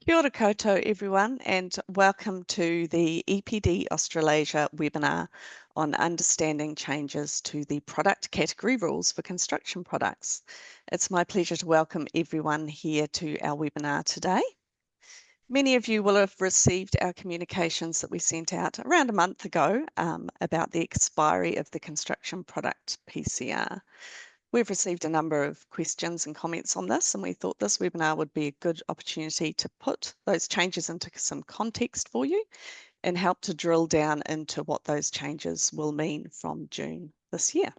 Kia ora koutou, everyone, and welcome to the EPD Australasia webinar on understanding changes to the product category rules for construction products. It's my pleasure to welcome everyone here to our webinar today. Many of you will have received our communications that we sent out around a month ago about the expiry of the construction product PCR. We've received a number of questions and comments on this, and we thought this webinar would be a good opportunity to put those changes into some context for you and help to drill down into what those changes will mean from June this year.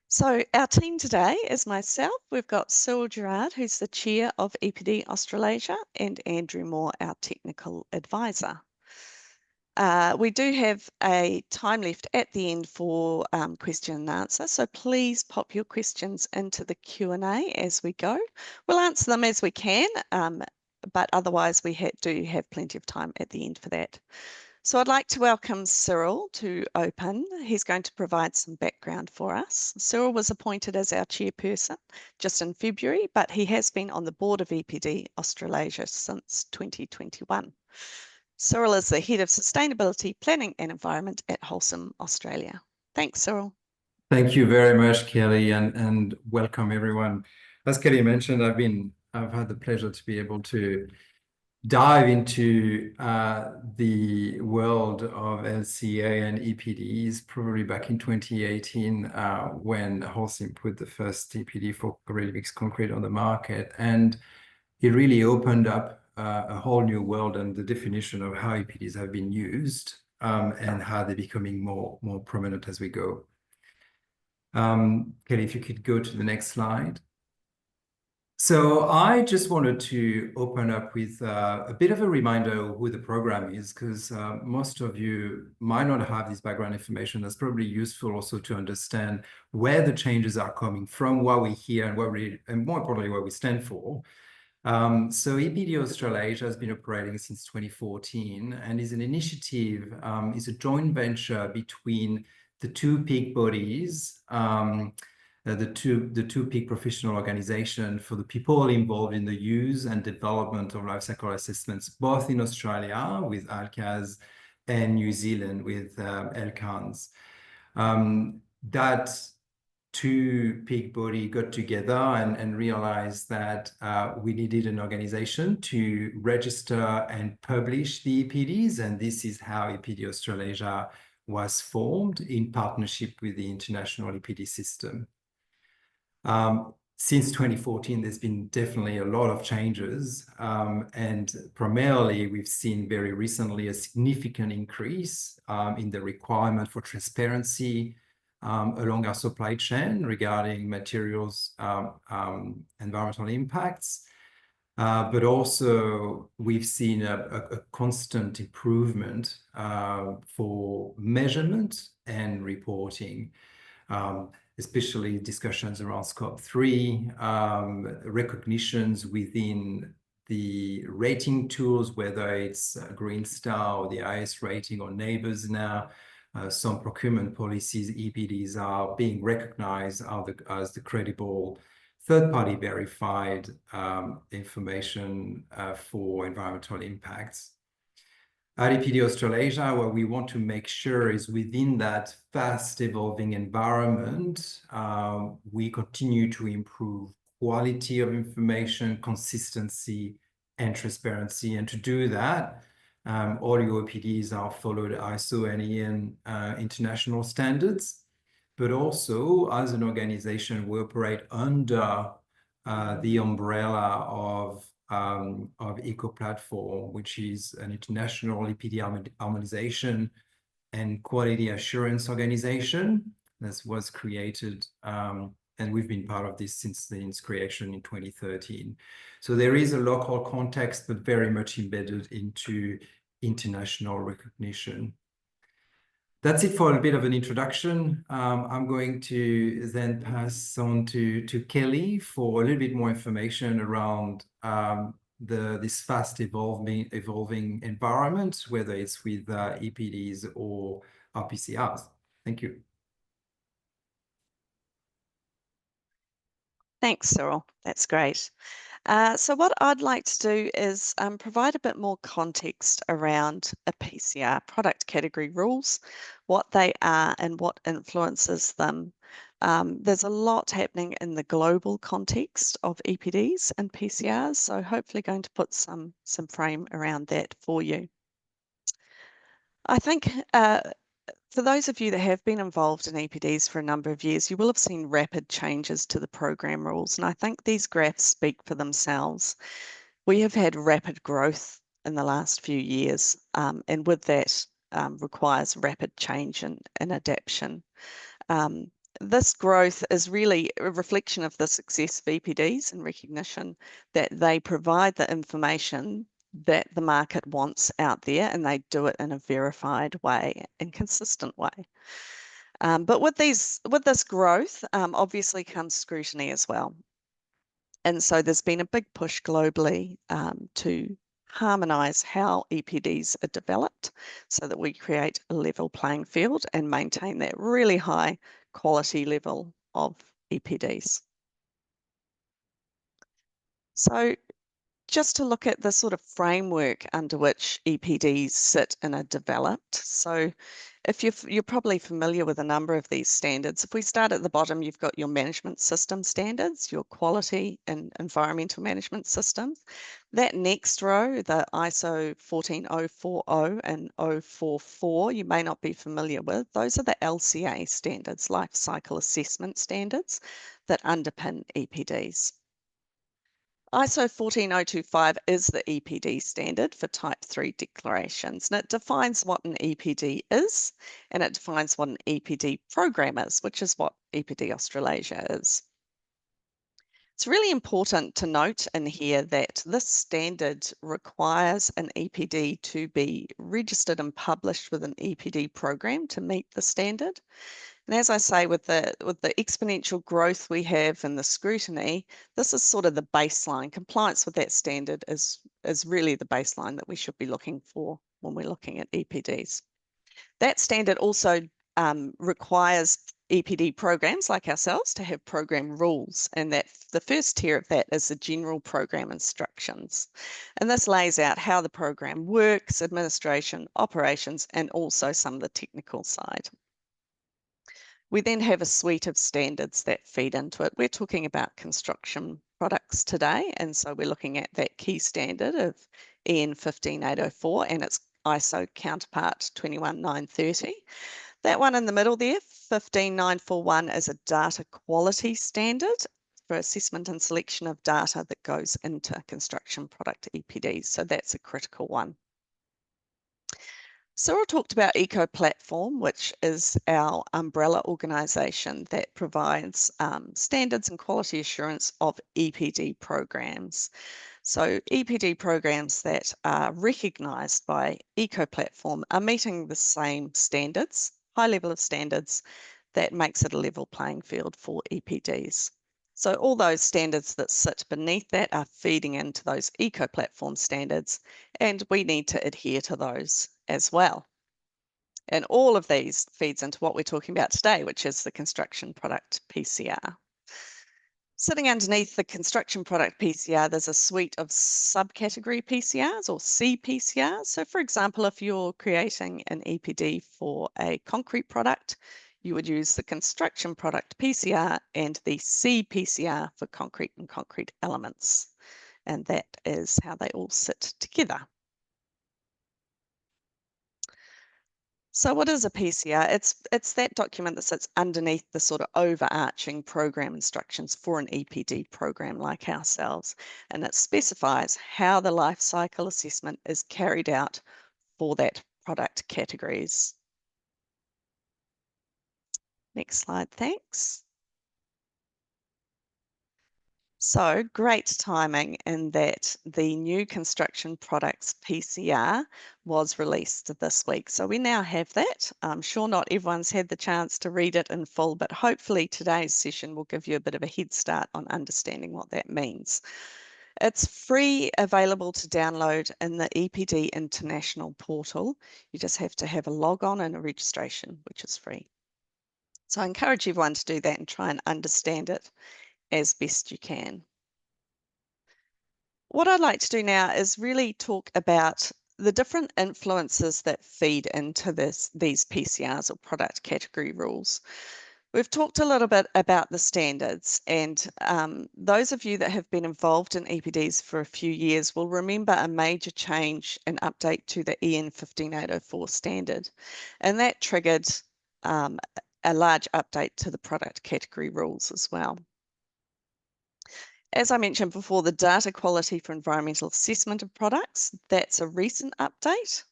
So our team today is myself. We've got Cyril Gerard, who's the chair of EPD Australasia, and Andrew Moore, our technical advisor. We do have a time left at the end for question and answer, so please pop your questions into the Q&A as we go. We'll answer them as we can, but otherwise we do have plenty of time at the end for that. So I'd like to welcome Cyril to open. He's going to provide some background for us. Cyril was appointed as our chairperson just in February, but he has been on the board of EPD Australasia since 2021. Cyril is the Head of Sustainability, Planning and Environment at Wholesome Australia. Thanks, Cyril. Thank you very much, Kelly, and welcome everyone. As Kelly mentioned, I've had the pleasure to be able to dive into the world of LCA and EPDs probably back in 2018 when Holcim put the first EPD for ready-mix concrete on the market, and it really opened up a whole new world and the definition of how EPDs have been used and how they're becoming more prominent as we go. Kelly, if you could go to the next slide. So I just wanted to open up with a bit of a reminder of who the program is, because most of you might not have this background information. That's probably useful also to understand where the changes are coming from, why we're here, and more importantly, what we stand for. So EPD Australasia has been operating since 2014 and is an initiative, is a joint venture between the two peak bodies, the two peak professional organizations for the people involved in the use and development of life cycle assessments, both in Australia with ALCAS and New Zealand with LCANS. That two peak body got together and realized that we needed an organization to register and publish the EPDs, and this is how EPD Australasia was formed in partnership with the international EPD system. Since 2014, there's been definitely a lot of changes, and primarily we've seen very recently a significant increase in the requirement for transparency along our supply chain regarding materials environmental impacts. But also we've seen a constant improvement for measurement and reporting, especially discussions around Scope 3, recognitions within the rating tools, whether it's Green Star or the IS rating or Neighbours now. Some procurement policies, EPDs, are being recognized as the credible third-party verified information for environmental impacts. At EPD Australasia, what we want to make sure is within that fast evolving environment, we continue to improve quality of information, consistency, and transparency. And to do that, all your EPDs are followed ISO and EN international standards, but also as an organization, we operate under the umbrella of Eco-Platform, which is an international EPD harmonization and quality assurance organization that was created, and we've been part of this since its creation in 2013. So there is a local context, but very much embedded into international recognition. That's it for a bit of an introduction. I'm going to then pass on to Kelly for a little bit more information around this fast evolving environment, whether it's with EPDs or RPCRs. Thank you. Thanks, Cyril. That's great. So what I'd like to do is provide a bit more context around a PCR, product category rules, what they are and what influences them. There's a lot happening in the global context of EPDs and PCRs, so hopefully going to put some frame around that for you. I think for those of you that have been involved in EPDs for a number of years, you will have seen rapid changes to the program rules, and I think these graphs speak for themselves. We have had rapid growth in the last few years, and with that requires rapid change and adaptation. This growth is really a reflection of the success of EPDs and recognition that they provide the information that the market wants out there, and they do it in a verified way and consistent way. But with this growth, obviously comes scrutiny as well. And so there's been a big push globally to harmonise how EPDs are developed so that we create a level playing field and maintain that really high quality level of EPDs. So just to look at the sort of framework under which EPDs sit and are developed. So if you're probably familiar with a number of these standards. If we start at the bottom, you've got your management system standards, your quality and environmental management systems. That next row, the ISO 14040 and 044, you may not be familiar with. Those are the LCA standards, life cycle assessment standards, that underpin EPDs. ISO 14025 is the EPD standard for Type 3 declarations, and it defines what an EPD is, and it defines what an EPD program is, which is what EPD Australasia is. It's really important to note in here that this standard requires an EPD to be registered and published with an EPD program to meet the standard. And as I say, with the exponential growth we have and the scrutiny, this is sort of the baseline. Compliance with that standard is really the baseline that we should be looking for when we're looking at EPDs. That standard also requires EPD programs like ourselves to have program rules, and that the first tier of that is the general program instructions. And this lays out how the program works, administration, operations, and also some of the technical side. We then have a suite of standards that feed into it. We're talking about construction products today, and so we're looking at that key standard of EN 15804 and its ISO counterpart 21930. That one in the middle there, 15941, is a data quality standard for assessment and selection of data that goes into construction product EPDs, so that's a critical one. Cyril talked about Eco Platform, which is our umbrella organisation that provides standards and quality assurance of EPD programs. So EPD programs that are recognised by Eco Platform are meeting the same standards, high level of standards, that makes it a level playing field for EPDs. So all those standards that sit beneath that are feeding into those Eco Platform standards, and we need to adhere to those as well. And all of these feeds into what we're talking about today, which is the construction product PCR. Sitting underneath the construction product PCR, there's a suite of subcategory PCRs or CPCRs. So for example, if you're creating an EPD for a concrete product, you would use the construction product PCR and the CPCR for concrete and concrete elements. And that is how they all sit together. So what is a PCR? It's that document that sits underneath the sort of overarching program instructions for an EPD program like ourselves, and it specifies how the life cycle assessment is carried out for that product categories. Next slide, thanks. So great timing in that the new construction products PCR was released this week. So we now have that. I'm sure not everyone's had the chance to read it in full, but hopefully today's session will give you a bit of a head start on understanding what that means. It's free, available to download in the EPD International portal. You just have to have a log on and a registration, which is free. So I encourage everyone to do that and try and understand it as best you can. What I'd like to do now is really talk about the different influences that feed into these PCRs or product category rules. We've talked a little bit about the standards, and those of you that have been involved in EPDs for a few years will remember a major change and update to the EN 15804 standard, and that triggered a large update to the product category rules as well. As I mentioned before, the data quality for environmental assessment of products, that's a recent update.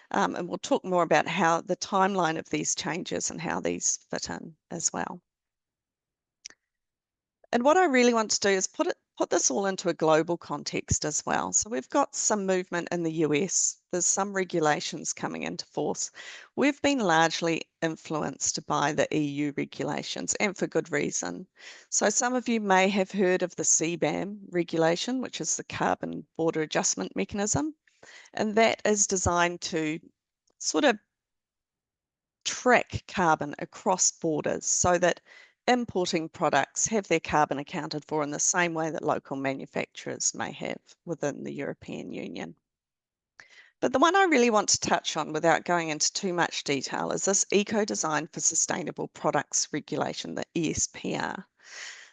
And we'll talk more about how the timeline of these changes and how these fit in as well. And what I really want to do is put this all into a global context as well. So we've got some movement in the US. There's some regulations coming into force. We've been largely influenced by the EU regulations, and for good reason. So some of you may have heard of the CBAM regulation, which is the Carbon Border Adjustment Mechanism, and that is designed to sort of track carbon across borders so that importing products have their carbon accounted for in the same way that local manufacturers may have within the European Union. But the one I really want to touch on without going into too much detail is this Eco-Design for Sustainable Products regulation, the ESPR.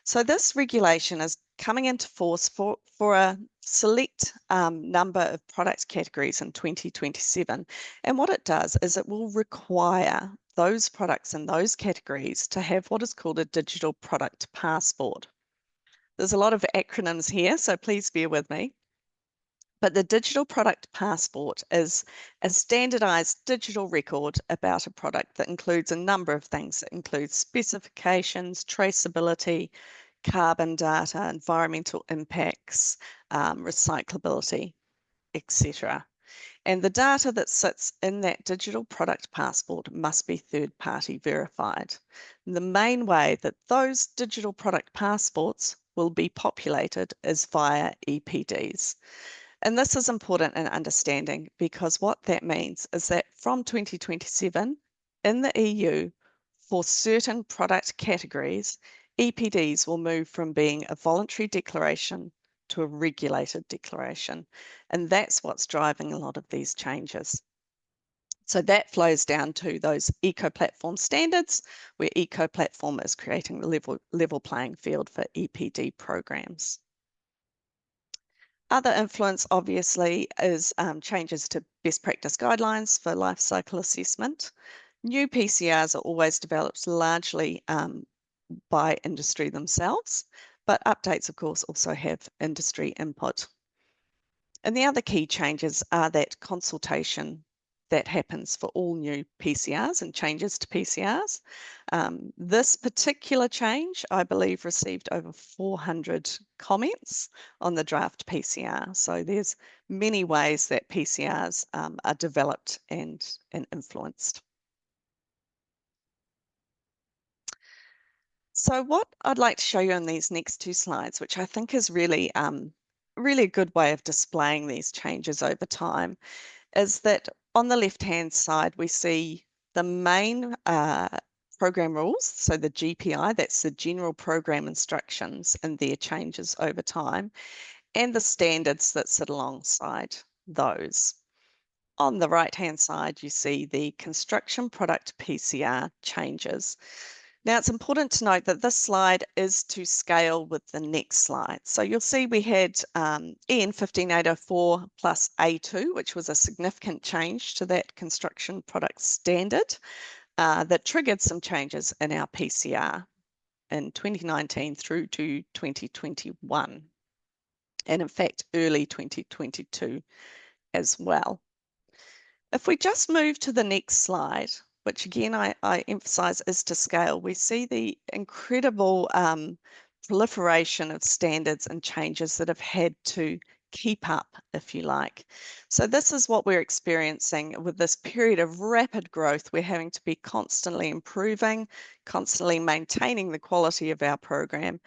So this regulation is coming into force for a select number of product categories in 2027. And what it does is it will require those products in those categories to have what is called a digital product passport. There's a lot of acronyms here, so please bear with me. But the digital product passport is a standardized digital record about a product that includes a number of things. It includes specifications, traceability, carbon data, environmental impacts, recyclability, etc. And the data that sits in that digital product passport must be third-party verified. The main way that those digital product passports will be populated is via EPDs. And this is important in understanding because what that means is that from 2027 in the EU, for certain product categories, EPDs will move from being a voluntary declaration to a regulated declaration. And that's what's driving a lot of these changes. So that flows down to those eco-platform standards, where eco-platform is creating the level playing field for EPD programs. Other influence, obviously, is changes to best practice guidelines for life cycle assessment. New PCRs are always developed largely by industry themselves, but updates, of course, also have industry input. And the other key changes are that consultation that happens for all new PCRs and changes to PCRs. This particular change, I believe, received over 400 comments on the draft PCR. So there's many ways that PCRs are developed and influenced. So what I'd like to show you in these next two slides, which I think is really, really a good way of displaying these changes over time, is that on the left-hand side, we see the main program rules. So the GPI, that's the General Program Instructions, and their changes over time, and the standards that sit alongside those. On the right-hand side, you see the construction product PCR changes. Now, it's important to note that this slide is to scale with the next slide. So you'll see we had EN 15804 plus A2, which was a significant change to that construction product standard that triggered some changes in our PCR in 2019 through to 2021. And in fact, early 2022 as well. If we just move to the next slide, which again I emphasize is to scale, we see the incredible proliferation of standards and changes that have had to keep up, if you like. So this is what we're experiencing with this period of rapid growth. We're having to be constantly improving, constantly maintaining the quality of our program.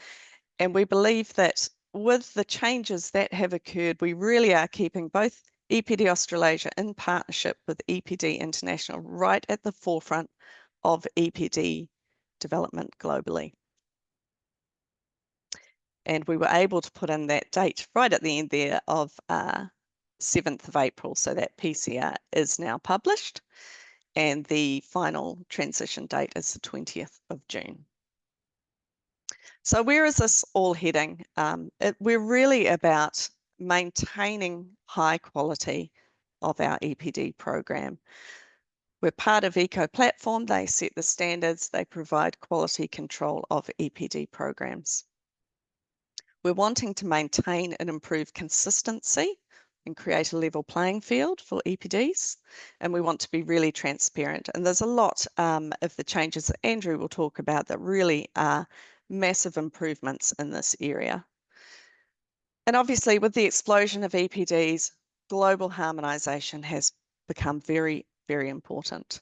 And we believe that with the changes that have occurred, we really are keeping both EPD Australasia in partnership with EPD International right at the forefront of EPD development globally. And we were able to put in that date right at the end there of 7th of April. So that PCR is now published, and the final transition date is the 20th of June. So where is this all heading? We're really about maintaining high quality of our EPD program. We're part of Eco Platform. They set the standards. They provide quality control of EPD programs. We're wanting to maintain and improve consistency and create a level playing field for EPDs. And we want to be really transparent. And there's a lot of the changes that Andrew will talk about that really are massive improvements in this area. And obviously, with the explosion of EPDs, global harmonisation has become very, very important.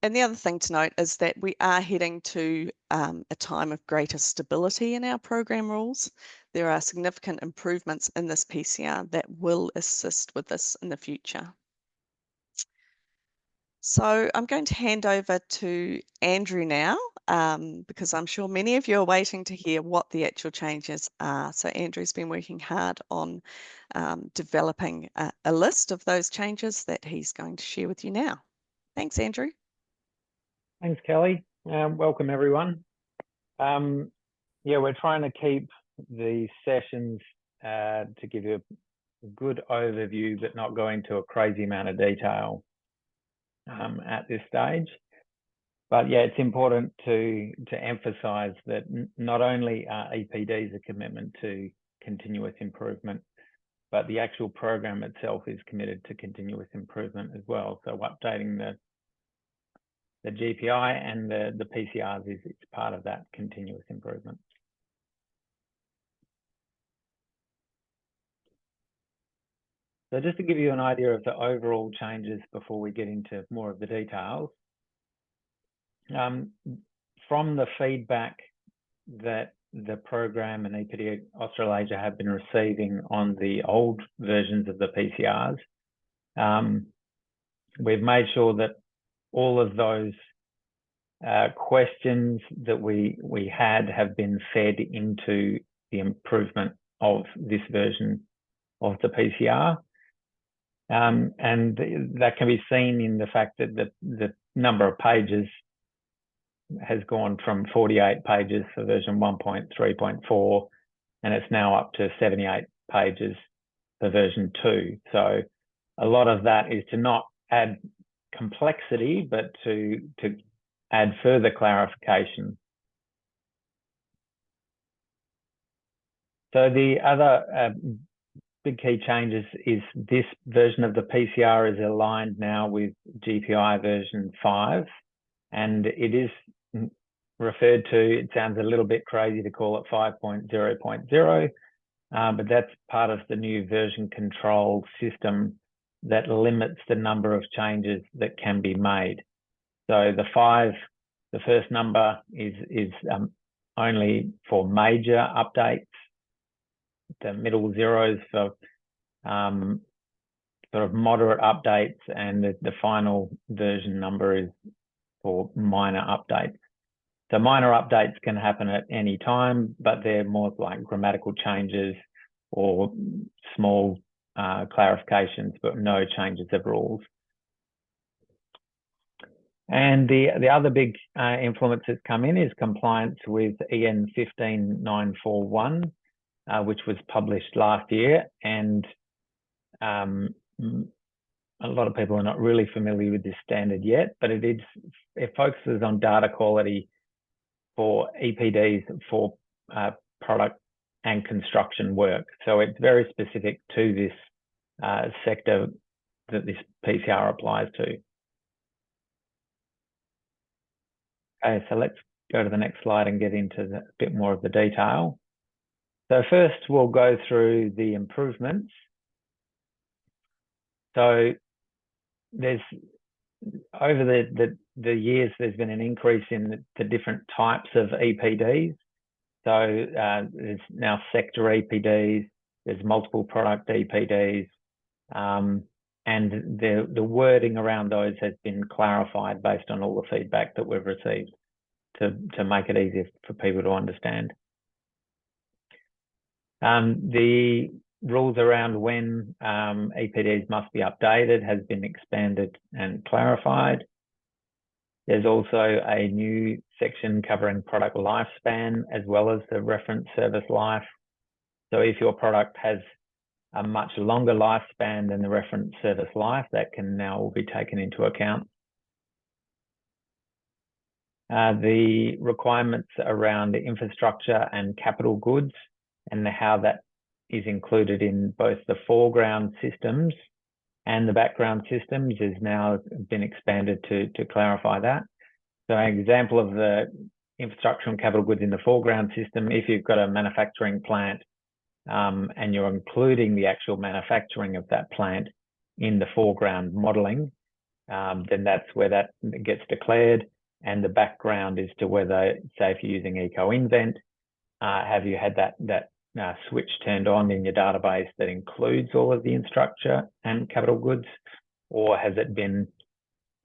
And the other thing to note is that we are heading to a time of greater stability in our program rules. There are significant improvements in this PCR that will assist with this in the future. So I'm going to hand over to Andrew now, because I'm sure many of you are waiting to hear what the actual changes are. So Andrew's been working hard on developing a list of those changes that he's going to share with you now. Thanks, Andrew. Thanks, Kelly. Welcome, everyone. Yeah, we're trying to keep the sessions to give you a good overview, but not go into a crazy amount of detail at this stage. But yeah, it's important to emphasize that not only are EPDs a commitment to continuous improvement, but the actual program itself is committed to continuous improvement as well. So updating the GPI and the PCRs is part of that continuous improvement. So just to give you an idea of the overall changes before we get into more of the details, from the feedback that the program and EPD Australasia have been receiving on the old versions of the PCRs, we've made sure that all of those questions that we had have been fed into the improvement of this version of the PCR. And that can be seen in the fact that the number of pages has gone from 48 pages for version 1.3.4, and it's now up to 78 pages for version 2. So a lot of that is to not add complexity, but to add further clarification. So the other big key changes is this version of the PCR is aligned now with GPI version 5, and it is referred to, it sounds a little bit crazy to call it 5.0.0, but that's part of the new version control system that limits the number of changes that can be made. So the 5, the first number is only for major updates. The middle zeros for sort of moderate updates, and the final version number is for minor updates. So minor updates can happen at any time, but they're more like grammatical changes or small clarifications, but no changes of rules. And the other big influence that's come in is compliance with EN 15941, which was published last year. And a lot of people are not really familiar with this standard yet, but it focuses on data quality for EPDs for product and construction work. So it's very specific to this sector that this PCR applies to. Okay, so let's go to the next slide and get into a bit more of the detail. So first, we'll go through the improvements. So there's, over the years, there's been an increase in the different types of EPDs. So there's now sector EPDs, there's multiple product EPDs, and the wording around those has been clarified based on all the feedback that we've received. to make it easier for people to understand. The rules around when EPDs must be updated has been expanded and clarified. There's also a new section covering product lifespan as well as the reference service life. So if your product has a much longer lifespan than the reference service life, that can now all be taken into account. The requirements around the infrastructure and capital goods and how that is included in both the foreground systems and the background systems is now been expanded to clarify that. So an example of the infrastructure and capital goods in the foreground system, if you've got a manufacturing plant and you're including the actual manufacturing of that plant in the foreground modelling, then that's where that gets declared. And the background is to whether, say, if you're using EcoInvent, have you had that switch turned on in your database that includes all of the infrastructure and capital goods, or has it been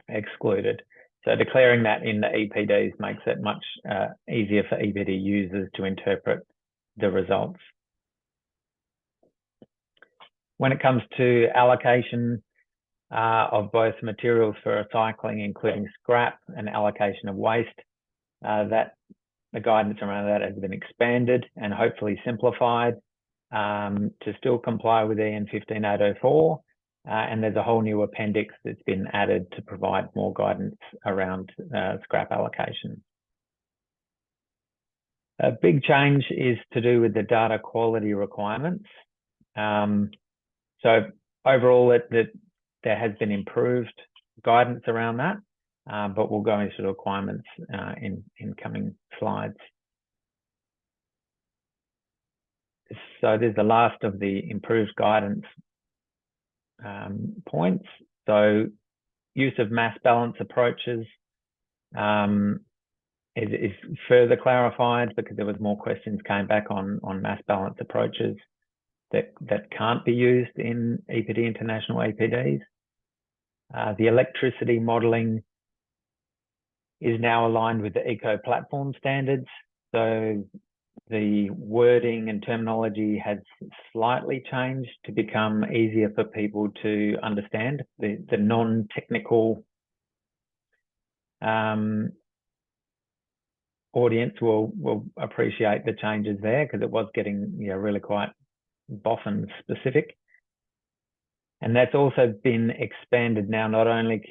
excluded? So declaring that in the EPDs makes it much easier for EPD users to interpret the results. When it comes to allocation of both materials for recycling, including scrap and allocation of waste, the guidance around that has been expanded and hopefully simplified to still comply with EN 15804. And there's a whole new appendix that's been added to provide more guidance around scrap allocation. A big change is to do with the data quality requirements. So overall, there has been improved guidance around that, but we'll go into the requirements in coming slides. So there's the last of the improved guidance points. So use of mass balance approaches is further clarified because there was more questions came back on mass balance approaches that can't be used in EPD International EPDs. The electricity modelling is now aligned with the Eco Platform standards. So the wording and terminology has slightly changed to become easier for people to understand. The non-technical audience will appreciate the changes there because it was getting really quite boffin specific. And that's also been expanded now. Not only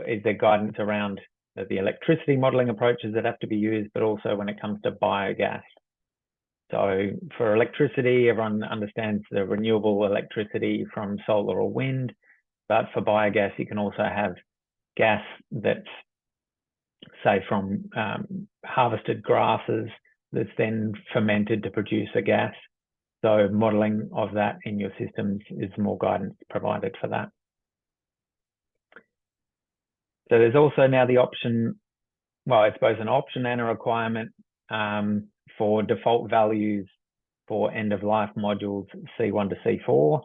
is there guidance around the electricity modelling approaches that have to be used, but also when it comes to biogas. So for electricity, everyone understands the renewable electricity from solar or wind, but for biogas, you can also have gas that's, say, from harvested grasses that's then fermented to produce a gas. So modelling of that in your systems is more guidance provided for that. So there's also now the option, well, I suppose an option and a requirement for default values for end-of-life modules C1 to C4.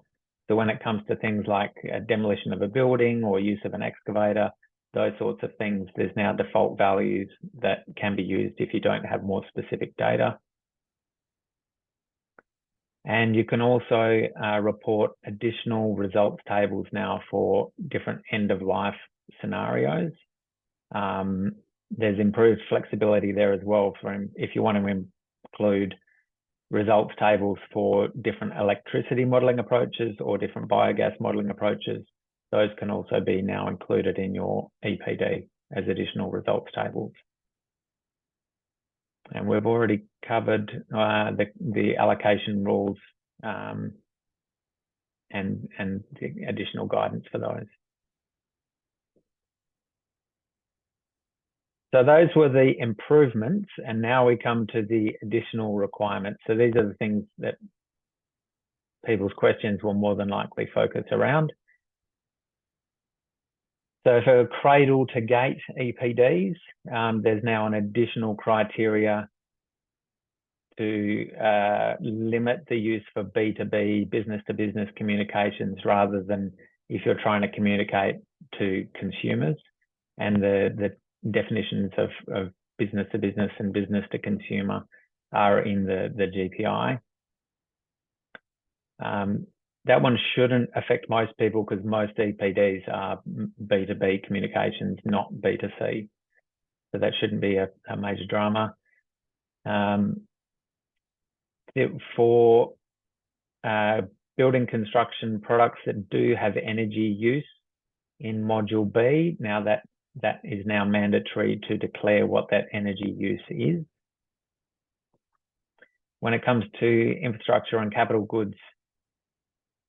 So when it comes to things like demolition of a building or use of an excavator, those sorts of things, there's now default values that can be used if you don't have more specific data. And you can also report additional results tables now for different end-of-life scenarios. There's improved flexibility there as well for if you want to include results tables for different electricity modelling approaches or different biogas modelling approaches. Those can also be now included in your EPD as additional results tables. And we've already covered the allocation rules and the additional guidance for those. So those were the improvements, and now we come to the additional requirements. So these are the things that people's questions will more than likely focus around. So for cradle to gate EPDs, there's now an additional criteria to limit the use for B2B, business-to-business communications rather than if you're trying to communicate to consumers. And the definitions of business to business and business to consumer are in the GPI. That one shouldn't affect most people because most EPDs are B2B communications, not B2C. So that shouldn't be a major drama. For building construction products that do have energy use in Module B, now that is now mandatory to declare what that energy use is. When it comes to infrastructure and capital goods,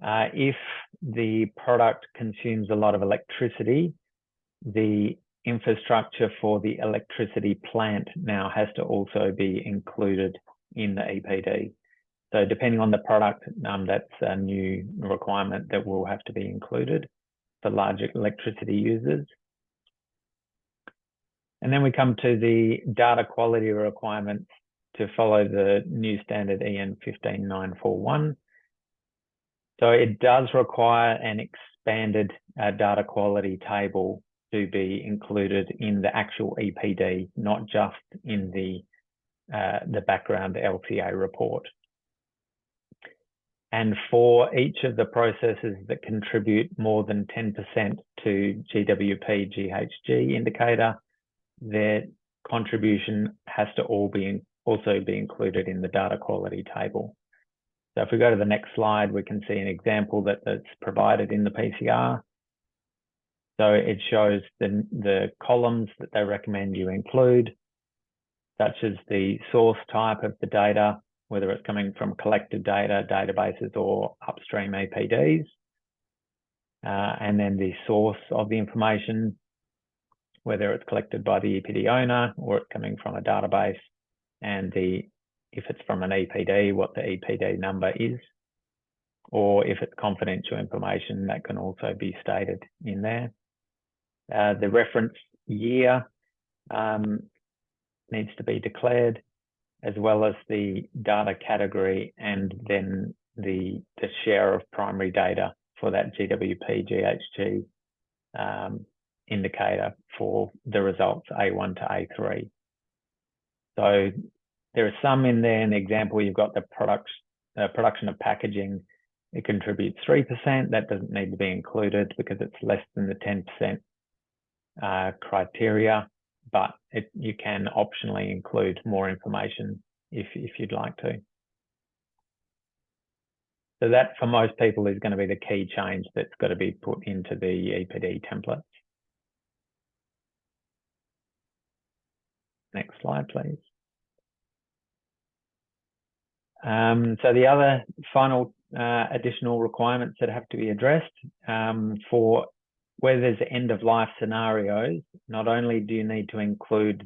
if the product consumes a lot of electricity, the infrastructure for the electricity plant now has to also be included in the EPD. So depending on the product, that's a new requirement that will have to be included for large electricity users. And then we come to the data quality requirements to follow the new standard EN 15941. So it does require an expanded data quality table to be included in the actual EPD, not just in the background LCA report. And for each of the processes that contribute more than 10% to GWP GHG indicator, their contribution has to also be included in the data quality table. So if we go to the next slide, we can see an example that's provided in the PCR. So it shows the columns that they recommend you include, such as the source type of the data, whether it's coming from collected data, databases, or upstream EPDs. And then the source of the information, whether it's collected by the EPD owner or it's coming from a database, and if it's from an EPD, what the EPD number is, or if it's confidential information, that can also be stated in there. The reference year needs to be declared, as well as the data category and then the share of primary data for that GWP GHG indicator for the results A1 to A3. So there are some in there. In the example, you've got the production of packaging. It contributes 3%. That doesn't need to be included because it's less than the 10% criteria, but you can optionally include more information if you'd like to. So that, for most people, is going to be the key change that's got to be put into the EPD template. Next slide, please. So the other final additional requirements that have to be addressed for where there's end-of-life scenarios, not only do you need to include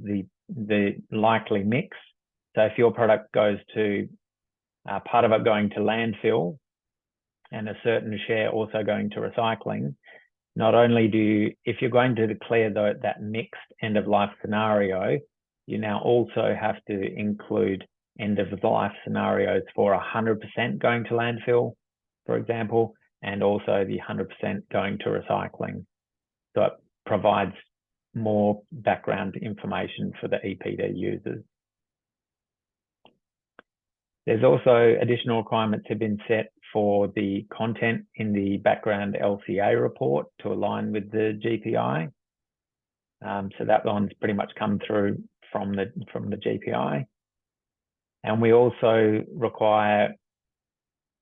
the likely mix. So if your product goes to part of it going to landfill and a certain share also going to recycling, not only do you, if you're going to declare that mixed end-of-life scenario, you now also have to include end-of-life scenarios for 100% going to landfill, for example, and also the 100% going to recycling. So it provides more background information for the EPD users. There's also additional requirements have been set for the content in the background LCA report to align with the GPI. So that one's pretty much come through from the GPI. And we also require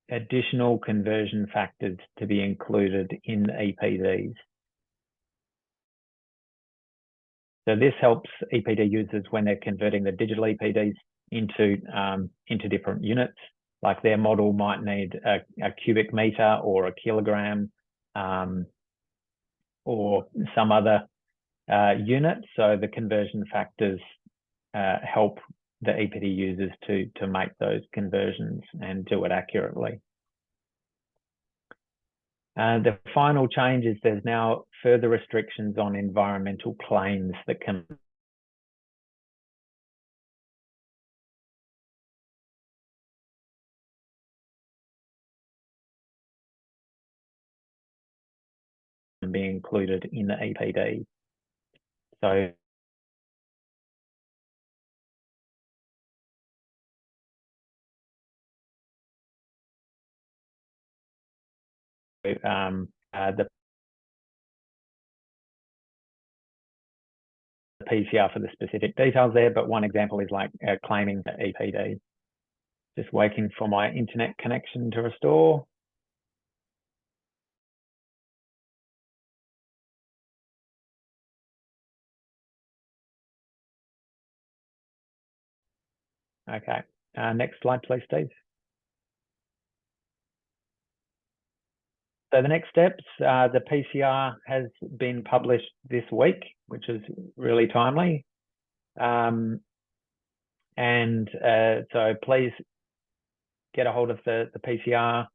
additional conversion factors to be included in EPDs. So this helps EPD users when they're converting the digital EPDs into different units. Like their model might need a cubic meter or a kilogram or some other unit. So the conversion factors help the EPD users to make those conversions and do it accurately. The final change is there's now further restrictions on environmental claims that can be included in the EPD. So the PCR for the specific details there, but one example is like claiming the EPD. Just waiting for my internet connection to restore. Okay, next slide, please, Steve. So the next steps, the PCR has been published this week, which is really timely. So please get a hold of the PCR,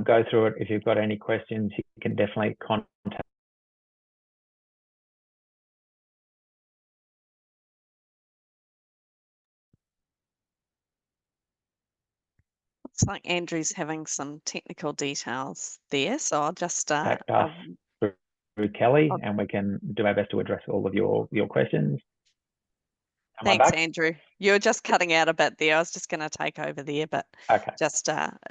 go through it. If you've got any questions, you can definitely contact. Looks like Andrew's having some technical details there, so I'll just Contact us through Kelly, and we can do our best to address all of your questions. Thanks, Andrew. You're just cutting out a bit there. I was just going to take over there, but okay. Just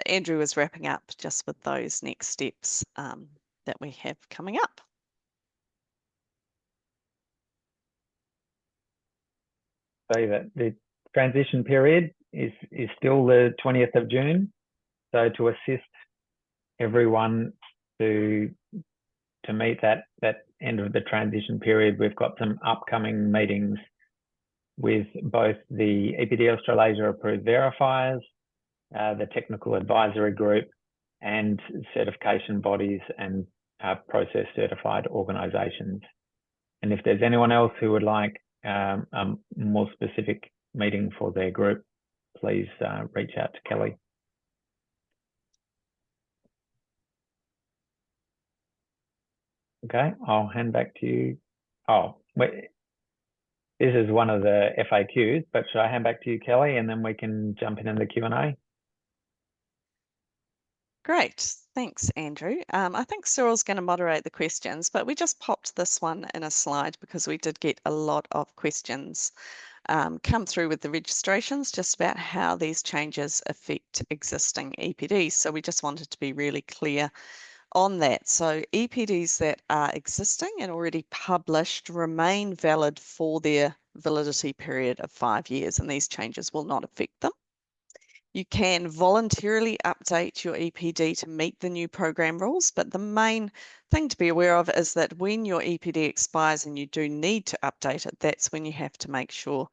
Andrew was wrapping up just with those next steps that we have coming up. So that the transition period is still the 20th of June. So to assist everyone to meet that end of the transition period, we've got some upcoming meetings with both the EPD Australasia approved verifiers, the technical advisory group, and certification bodies and process certified organisations. And if there's anyone else who would like a more specific meeting for their group, please reach out to Kelly. Okay, I'll hand back to you. Oh, wait. This is one of the FAQs, but should I hand back to you, Kelly, and then we can jump in the Q&A? Great, thanks, Andrew. I think Cyril's going to moderate the questions, but we just popped this one in a slide because we did get a lot of questions come through with the registrations just about how these changes affect existing EPDs. So we just wanted to be really clear on that. So EPDs that are existing and already published remain valid for their validity period of 5 years, and these changes will not affect them. You can voluntarily update your EPD to meet the new program rules, but the main thing to be aware of is that when your EPD expires and you do need to update it, that's when you have to make sure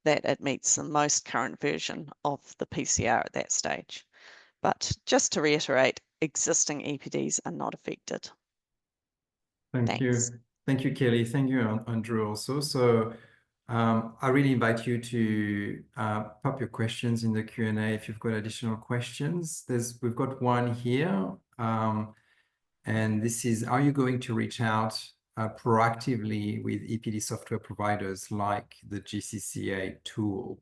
that it meets the most current version of the PCR at that stage. But just to reiterate, existing EPDs are not affected. Thank you. Thank you, Kelly. Thank you, Andrew, also. So I really invite you to pop your questions in the Q&A if you've got additional questions. We've got one here, and this is, are you going to reach out proactively with EPD software providers like the GCCA tool?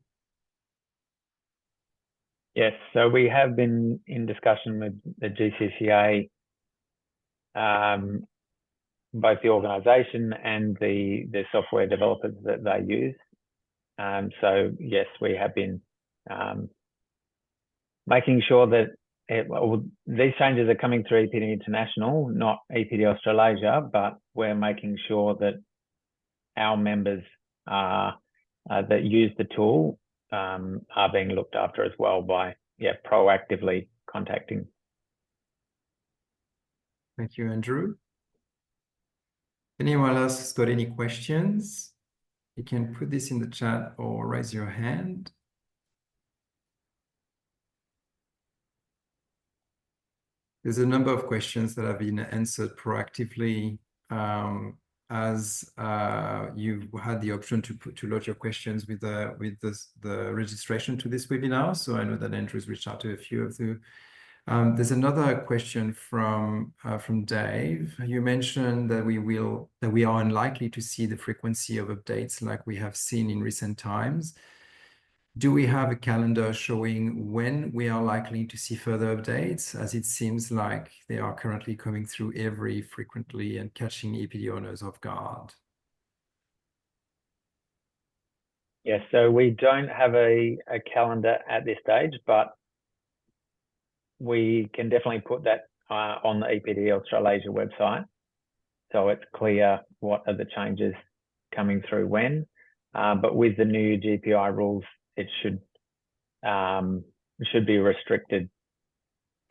Yes, so we have been in discussion with the GCCA, both the organisation and the software developers that they use. So yes, we have been making sure that these changes are coming through EPD International, not EPD Australasia, but we're making sure that our members that use the tool are being looked after as well by proactively contacting. Thank you, Andrew. Anyone else has got any questions? You can put this in the chat or raise your hand. There's a number of questions that have been answered proactively as you've had the option to lodge your questions with the registration to this webinar. So I know that Andrew's reached out to a few of you. There's another question from Dave. You mentioned that we are unlikely to see the frequency of updates like we have seen in recent times. Do we have a calendar showing when we are likely to see further updates, as it seems like they are currently coming through very frequently and catching EPD owners off guard? Yes, so we don't have a calendar at this stage, but we can definitely put that on the EPD Australasia website. So it's clear what are the changes coming through when. But with the new GPI rules, it should be restricted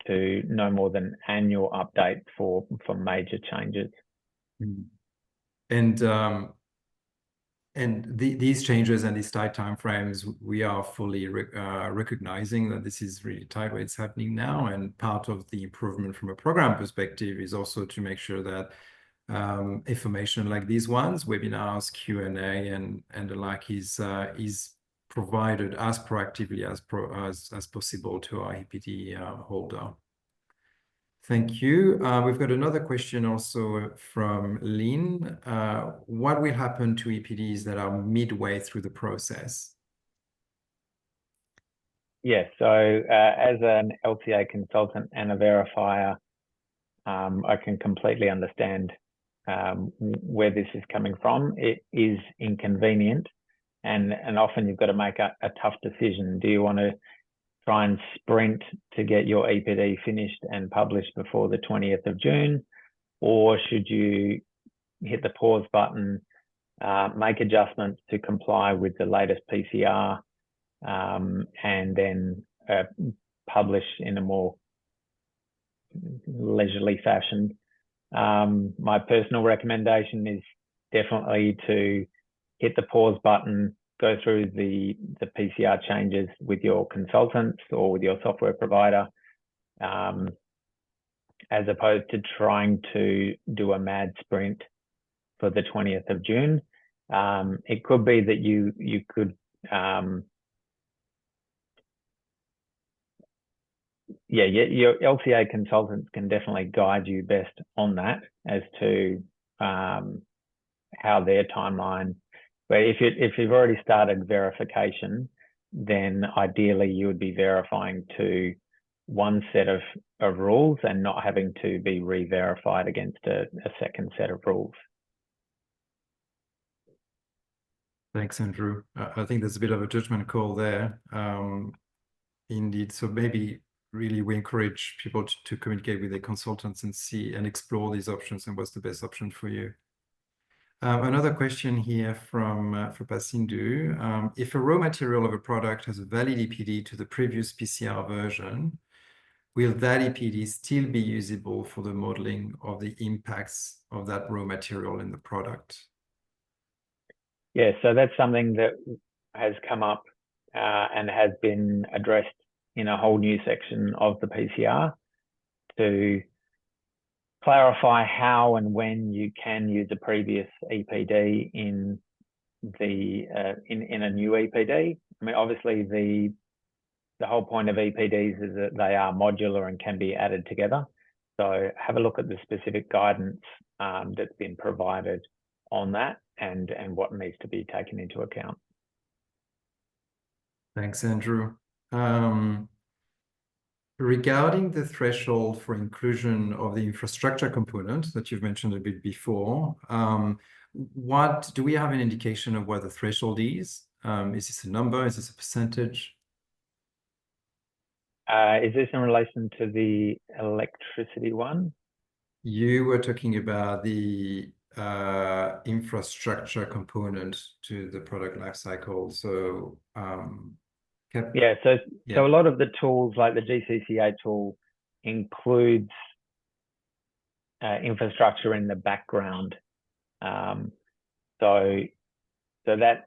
to no more than annual update for major changes. And these changes and these tight timeframes, we are fully recognizing that this is really tight where it's happening now. And part of the improvement from a program perspective is also to make sure that information like these ones, webinars, Q&A, and the like is provided as proactively as possible to our EPD holder. Thank you. We've got another question also from Lynn. What will happen to EPDs that are midway through the process? Yeah, so as an LCA consultant and a verifier, I can completely understand where this is coming from. It is inconvenient, and often you've got to make a tough decision. Do you want to try and sprint to get your EPD finished and published before the 20th of June, or should you hit the pause button, make adjustments to comply with the latest PCR, and then publish in a more leisurely fashion? My personal recommendation is definitely to hit the pause button, go through the PCR changes with your consultants or with your software provider, as opposed to trying to do a mad sprint for the 20th of June. It could be that you could, your LCA consultants can definitely guide you best on that as to how their timeline. But if you've already started verification, then ideally you would be verifying to one set of rules and not having to be re-verified against a second set of rules. Thanks, Andrew. I think there's a bit of a judgment call there. Indeed. So maybe really we encourage people to communicate with their consultants and see and explore these options and what's the best option for you. Another question here from Pasindu. If a raw material of a product has a valid EPD to the previous PCR version, will that EPD still be usable for the modeling of the impacts of that raw material in the product? Yeah, so that's something that has come up and has been addressed in a whole new section of the PCR to clarify how and when you can use a previous EPD in a new EPD. I mean, obviously the whole point of EPDs is that they are modular and can be added together. So have a look at the specific guidance that's been provided on that and what needs to be taken into account. Thanks, Andrew. Regarding the threshold for inclusion of the infrastructure component that you've mentioned a bit before, what do we have an indication of what the threshold is? Is this a number? Is this a percentage? Is this in relation to the electricity one? You were talking about the infrastructure component to the product lifecycle. So so a lot of the tools, like the GCCA tool, includes infrastructure in the background. So that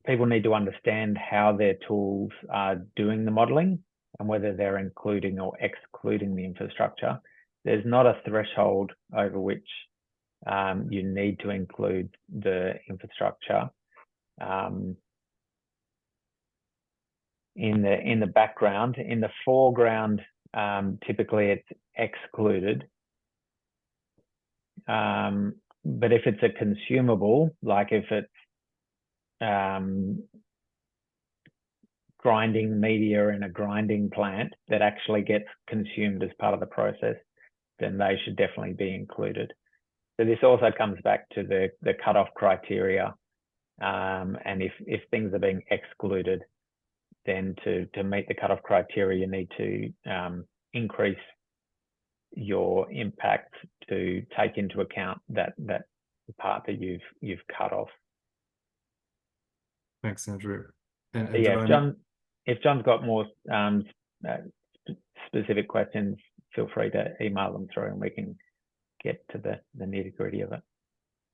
people need to understand how their tools are doing the modeling and whether they're including or excluding the infrastructure. There's not a threshold over which you need to include the infrastructure. In the background. In the foreground, typically it's excluded. But if it's a consumable, like if it's grinding media in a grinding plant that actually gets consumed as part of the process, then they should definitely be included. So this also comes back to the cutoff criteria. And if things are being excluded, then to meet the cutoff criteria, you need to increase your impact to take into account that part that you've cut off. Thanks, Andrew. And Yeah, if John's got more specific questions, feel free to email them through and we can get to the nitty-gritty of it.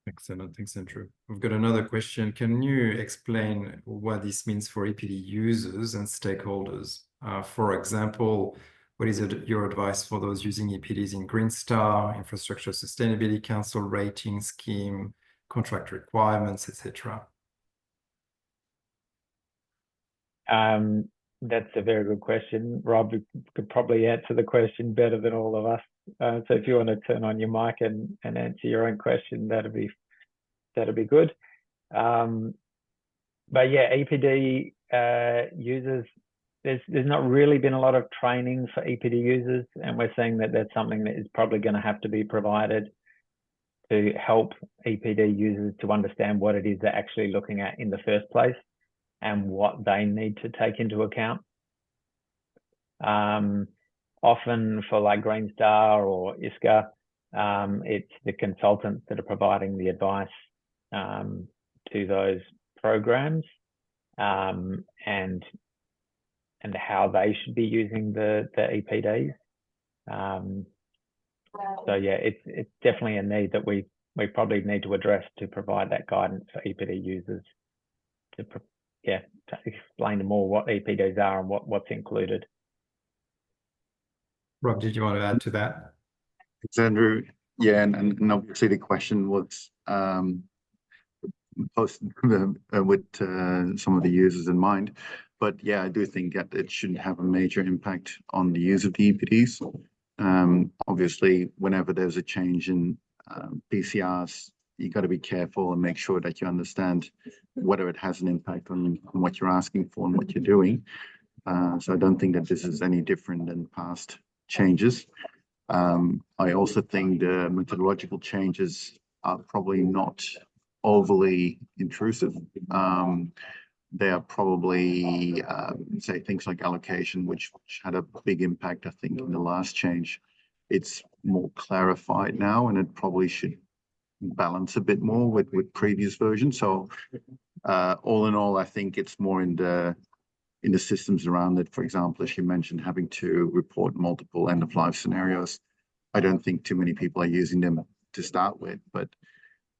Excellent. Thanks, Andrew. We've got another question. Can you explain what this means for EPD users and stakeholders? For example, what is your advice for those using EPDs in Green Star, Infrastructure Sustainability Council rating scheme, contract requirements, etc.? That's a very good question. Rob could probably answer the question better than all of us. So if you want to turn on your mic and answer your own question, that'd be good. But yeah, EPD users, there's not really been a lot of training for EPD users, and we're seeing that that's something that is probably going to have to be provided to help EPD users to understand what it is they're actually looking at in the first place and what they need to take into account. Often for like Green Star or ISCA, it's the consultants that are providing the advice to those programs and how they should be using the EPDs. So yeah, it's definitely a need that we probably need to address to provide that guidance for EPD users to explain to more what EPDs are and what's included. Rob, did you want to add to that? Thanks, Andrew. Yeah, and obviously the question was posted with some of the users in mind. But yeah, I do think that it shouldn't have a major impact on the use of the EPDs. Obviously, whenever there's a change in PCRs, you got to be careful and make sure that you understand whether it has an impact on what you're asking for and what you're doing. So I don't think that this is any different than past changes. I also think the methodological changes are probably not overly intrusive. They are probably, say, things like allocation, which had a big impact, I think, in the last change. It's more clarified now, and it probably should balance a bit more with previous versions. So all in all, I think it's more in the systems around it. For example, as you mentioned, having to report multiple end-of-life scenarios. I don't think too many people are using them to start with, but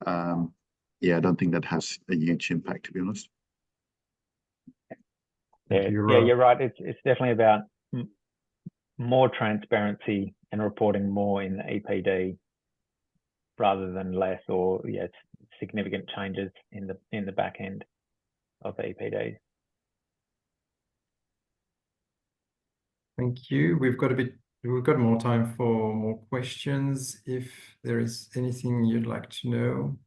yeah, I don't think that has a huge impact, to be honest. Yeah, you're right. It's definitely about more transparency and reporting more in the EPD rather than less, or significant changes in the back end of the EPD. Thank you. We've got more time for more questions. If there is anything you'd like to know.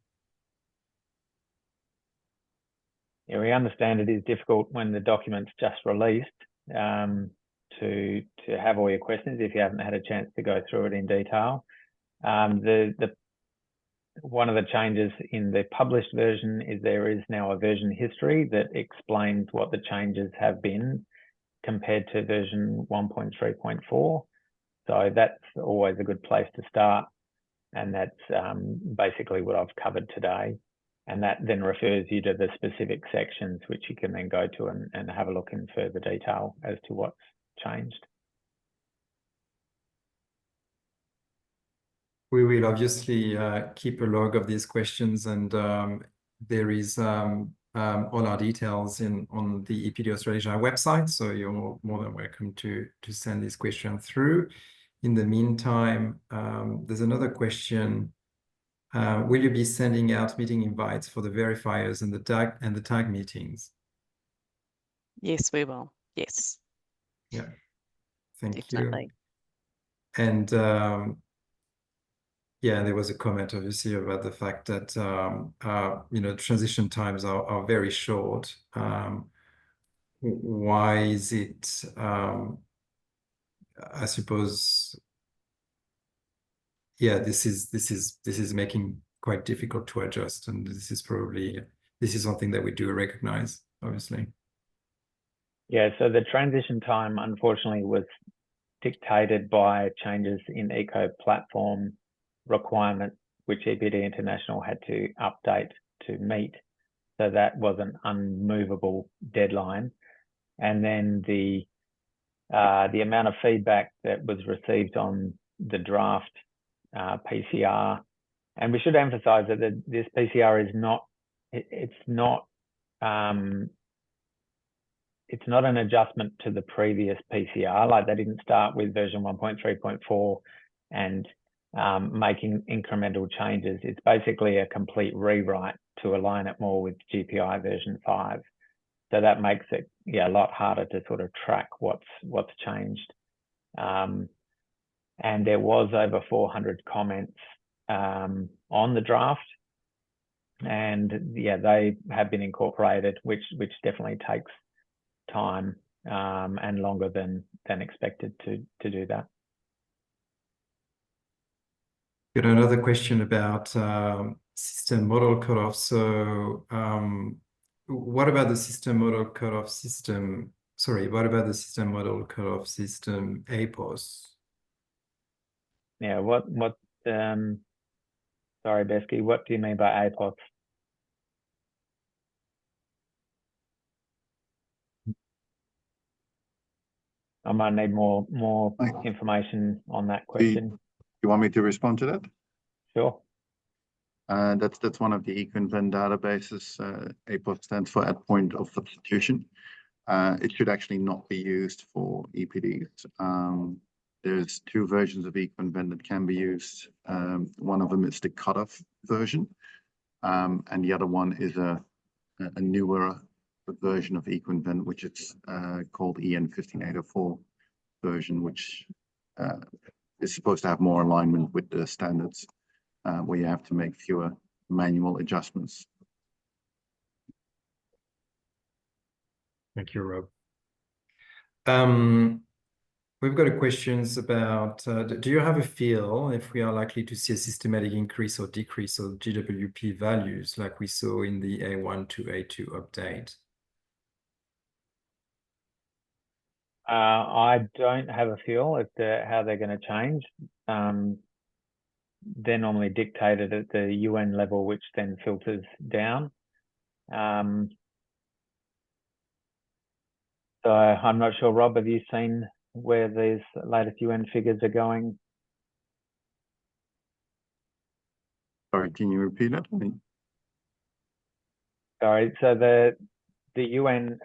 Yeah, we understand it is difficult when the document's just released to have all your questions if you haven't had a chance to go through it in detail. One of the changes in the published version is there is now a version history that explains what the changes have been compared to version 1.3.4. So that's always a good place to start. And that's basically what I've covered today. And that then refers you to the specific sections, which you can then go to and have a look in further detail as to what's changed. We will obviously keep a log of these questions, and there is all our details on the EPD Australasia website, so you're more than welcome to send this question through. In the meantime, there's another question. Will you be sending out meeting invites for the verifiers and the tag meetings? Yes, we will. Yes. Yeah. Thank Definitely. you. And yeah, there was a comment obviously about the fact that transition times are very short. Why is it? I suppose. Yeah, this is making quite difficult to adjust, and this is something that we do recognize, obviously. Yeah, so the transition time, unfortunately, was dictated by changes in eco platform requirements, which EPD International had to update to meet. So that was an unmovable deadline. And then the amount of feedback that was received on the draft PCR, and we should emphasize that this PCR is not, it's not an adjustment to the previous PCR. Like, they didn't start with version 1.3.4 and making incremental changes. It's basically a complete rewrite to align it more with GPI version 5. So that makes it, yeah, a lot harder to sort of track what's changed. And there was over 400 comments on the draft, and yeah, they have been incorporated, which definitely takes time and longer than expected to do that. Got another question about system model cutoff. So what about the system model cutoff system? Sorry, what about the system model cutoff system APOS? Yeah, sorry, Besky, what do you mean by APOS? I might need more information on that question. You want me to respond to that? Sure. That's one of the EcoInvent databases. APOS stands for at point of substitution. It should actually not be used for EPDs. There's two versions of EcoInvent that can be used. One of them is the cutoff version, and the other one is a newer version of EcoInvent, which is called EN 15804 version, which is supposed to have more alignment with the standards, where you have to make fewer manual adjustments. Thank you, Rob. We've got questions about, do you have a feel if we are likely to see a systematic increase or decrease of GWP values like we saw in the A1 to A2 update? I don't have a feel as to how they're going to change. They're normally dictated at the UN level, which then filters down. So I'm not sure, Rob, have you seen where these latest UN figures are going? Sorry, can you repeat that? Sorry, so the UN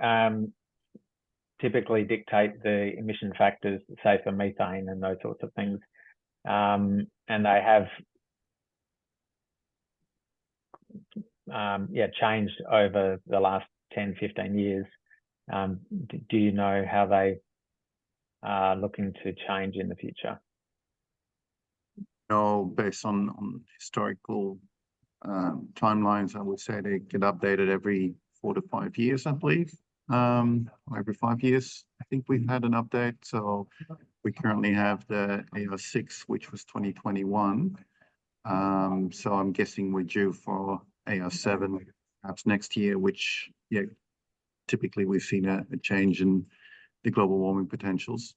typically dictate the emission factors, say for methane and those sorts of things. And they have changed over the last 10, 15 years. Do you know how they are looking to change in the future? No, based on historical timelines, I would say they get updated every 4 to 5 years, I believe. Every 5 years, I think we've had an update. So we currently have the AR6, which was 2021. So I'm guessing we're due for AR7 perhaps next year, which, yeah, typically we've seen a change in the global warming potentials.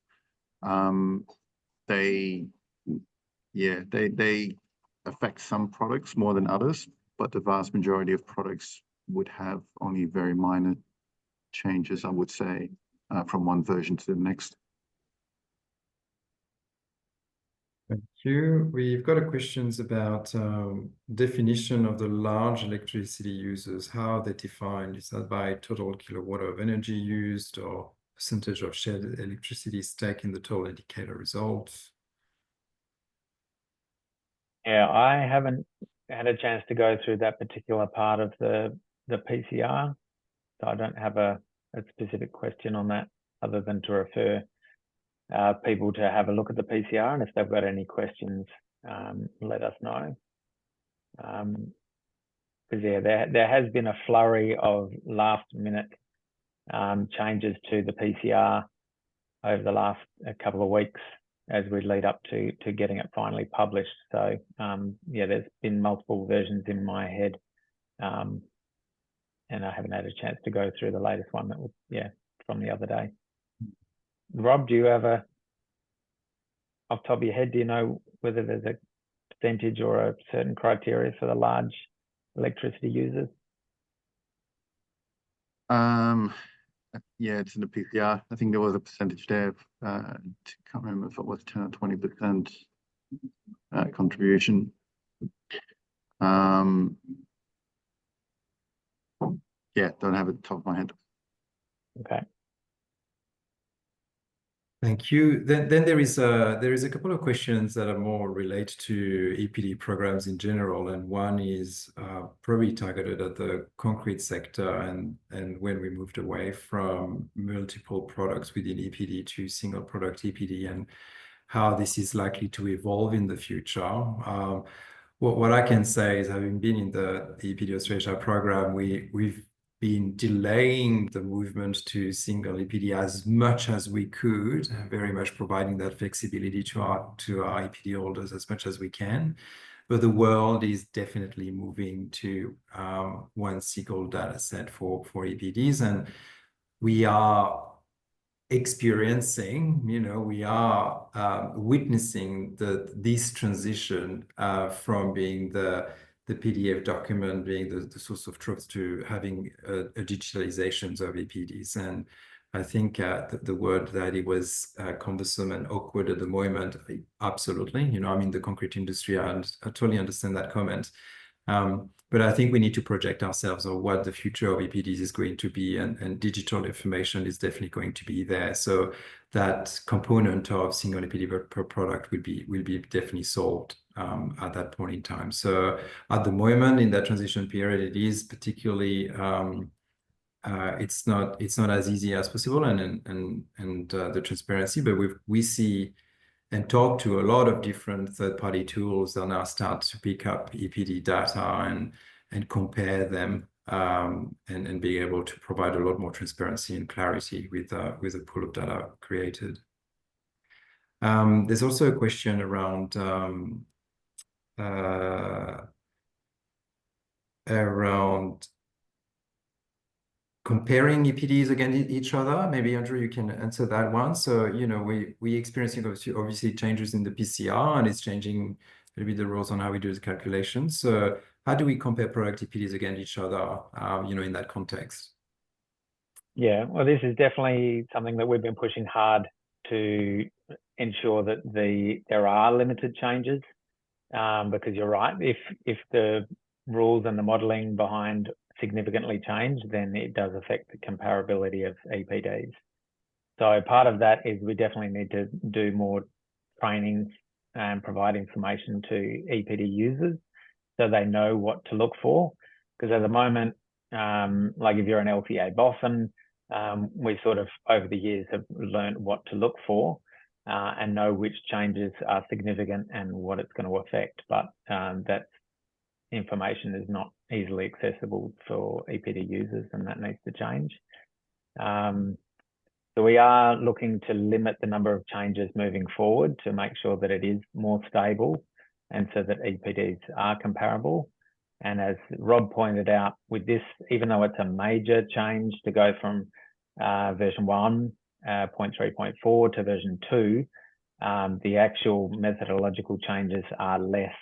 They affect some products more than others, but the vast majority of products would have only very minor changes, I would say, from one version to the next. Thank you. We've got questions about definition of the large electricity users. How are they defined? Is that by total kilowatt of energy used or percentage of shared electricity stake in the total indicator results? Yeah, I haven't had a chance to go through that particular part of the PCR, so I don't have a specific question on that other than to refer people to have a look at the PCR, and if they've got any questions, let us know. Because yeah, there has been a flurry of last minute changes to the PCR over the last couple of weeks as we lead up to getting it finally published. So yeah, there's been multiple versions in my head, and I haven't had a chance to go through the latest one that was, yeah, from the other day. Rob, do you have a off the top of your head, do you know whether there's a percentage or a certain criteria for the large electricity users? Yeah, it's in the PCR. I think there was a percentage there. Can't remember if it was 10 or 20% contribution. Yeah, don't have it at the top of my head. Okay. Thank you. Then there is a couple of questions that are more related to EPD programs in general, and one is probably targeted at the concrete sector and when we moved away from multiple products within EPD to single product EPD and how this is likely to evolve in the future. What I can say is, having been in the EPD Australasia program, we've been delaying the movement to single EPD as much as we could, very much providing that flexibility to our EPD holders as much as we can. But the world is definitely moving to one single data set for EPDs, and we are experiencing, we are witnessing this transition from being the PDF document being the source of truth to having a digitalizations of EPDs. And I think the word that it was cumbersome and awkward at the moment, absolutely. I'm in the concrete industry, I totally understand that comment. But I think we need to project ourselves on what the future of EPDs is going to be, and digital information is definitely going to be there. So that component of single EPD per product will be definitely solved at that point in time. So at the moment in that transition period, it is particularly it's not as easy as possible, and the transparency, but we see and talk to a lot of different third-party tools that now start to pick up EPD data and compare them and being able to provide a lot more transparency and clarity with a pool of data created. There's also a question around comparing EPDs against each other. Maybe Andrew, you can answer that one. So, we experiencing obviously changes in the PCR, and it's changing maybe the rules on how we do the calculations. So how do we compare product EPDs against each other, in that context? Yeah, well, this is definitely something that we've been pushing hard to ensure that there are limited changes, because you're right, if the rules and the modelling behind significantly change, then it does affect the comparability of EPDs. So part of that is we definitely need to do more trainings and provide information to EPD users so they know what to look for. Because at the moment, like if you're an LCA boffin, we sort of over the years have learned what to look for and know which changes are significant and what it's going to affect. But that information is not easily accessible for EPD users, and that needs to change. So we are looking to limit the number of changes moving forward to make sure that it is more stable and so that EPDs are comparable. And as Rob pointed out, with this, even though it's a major change to go from version 1.3.4 to version 2, the actual methodological changes are less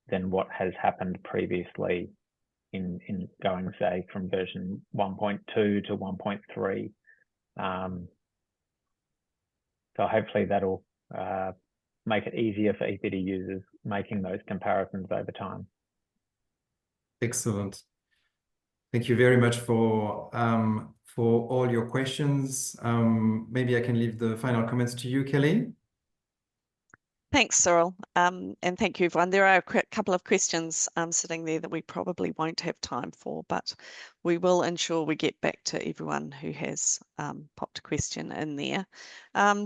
than what has happened previously in going, say, from version 1.2 to 1.3. So hopefully that'll make it easier for EPD users making those comparisons over time. Excellent. Thank you very much for all your questions. Maybe I can leave the final comments to you, Kelly. Thanks, Cyril, and thank you, everyone. There are a couple of questions sitting there that we probably won't have time for, but we will ensure we get back to everyone who has popped a question in there.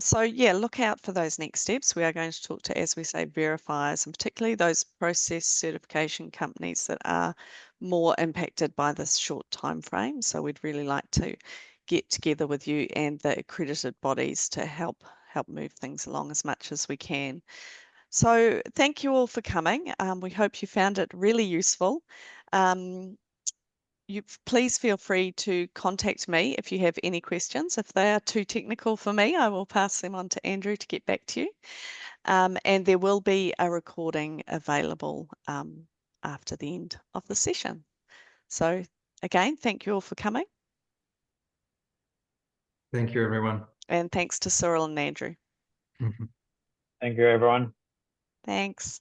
So yeah, look out for those next steps. We are going to talk to, as we say, verifiers, and particularly those process certification companies that are more impacted by this short time frame. So we'd really like to get together with you and the accredited bodies to help move things along as much as we can. So thank you all for coming. We hope you found it really useful. Please feel free to contact me if you have any questions. If they are too technical for me, I will pass them on to Andrew to get back to you. And there will be a recording available after the end of the session. So again, thank you all for coming. Thank you, everyone. And thanks to Cyril and Andrew. Thank you, everyone. Thanks.